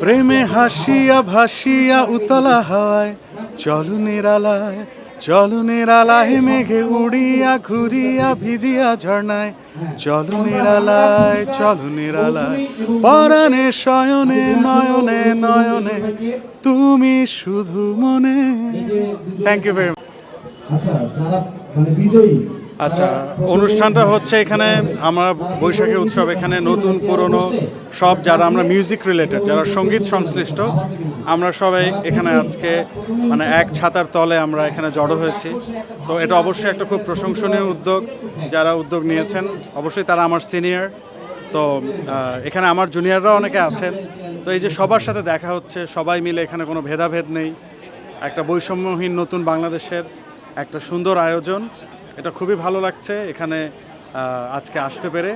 প্রেমে হাসিয়া ভাসিয়া উতলা হাওয়ায় চলো নিরালায় মেঘে উড়িয়া ঘুরিয়া ভিজিয়া ঝর্ণায় চলো নিরালায় পরাণে শয়নে নয়নে নয়নে তুমি শুধু মনে। Thank you very much. আচ্ছা, অনুষ্ঠানটা হচ্ছে এখানে আমরা বৈশাখী উৎসব, এখানে নতুন পুরনো সব যারা আমরা মিউজিক রিলেটেড, যারা সঙ্গীত সংশ্লিষ্ট, আমরা সবাই এখানে আজকে মানে এক ছাতার তলে আমরা এখানে জড়ো হয়েছি। তো এটা অবশ্যই একটা খুব প্রশংসনীয় উদ্যোগ, যারা উদ্যোগ নিয়েছেন অবশ্যই তারা আমার সিনিয়র। তো এখানে আমার জুনিয়ররাও অনেকে আছেন। তো এই যে সবার সাথে দেখা হচ্ছে, সবাই মিলে, এখানে কোনো ভেদাভেদ নেই, একটা বৈষম্যহীন নতুন বাংলাদেশের একটা সুন্দর আয়োজন, এটা খুবই ভালো লাগছে এখানে আজকে আসতে পেরে।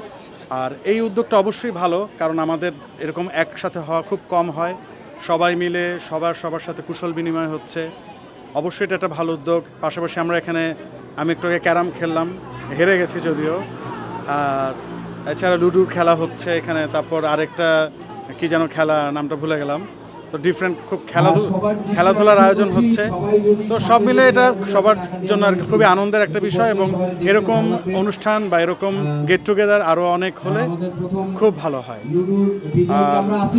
আর এই উদ্যোগটা অবশ্যই ভালো, কারণ আমাদের এরকম একসাথে হওয়া খুব কম হয়, সবাই মিলে সবার সাথে কুশল বিনিময় হচ্ছে, অবশ্যই এটা একটা ভালো উদ্যোগ। পাশাপাশি আমরা এখানে আমি একটু আগে ক্যারাম খেললাম, হেরে গেছি যদিও, আর এছাড়া লুডুর খেলা হচ্ছে এখানে, তারপর আরেকটা কি যেন খেলা, নামটা ভুলে গেলাম। তো ডিফারেন্ট খুব খেলাধুলার আয়োজন হচ্ছে। তো সব মিলে এটা সবার জন্য আর কি খুবই আনন্দের একটা বিষয়, এবং এরকম অনুষ্ঠান বা এরকম গেট টুগেদার আরও অনেক হলে খুব ভালো হয়।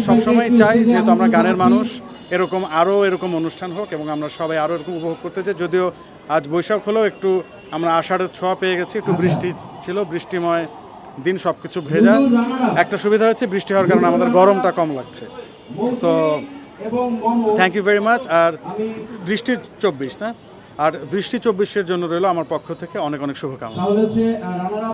সবসময় চাই, যেহেতু আমরা গানের মানুষ, এরকম অনুষ্ঠান হোক এবং আমরা সবাই আরও এরকম উপভোগ করতে চাই। যদিও আজ বৈশাখ হলেও একটু আমরা আষাঢ়ের ছোঁয়া পেয়ে গেছি, একটু বৃষ্টি ছিল, বৃষ্টিময় দিন, সব কিছু ভেজা। একটা সুবিধা হচ্ছে বৃষ্টি হওয়ার কারণে আমাদের গরমটা কম লাগছে। তো থ্যাংক ইউ ভেরি মাচ। আর দৃষ্টি 24 না, আর দৃষ্টি 24-এর জন্য রইল আমার পক্ষ থেকে অনেক অনেক শুভকামনা।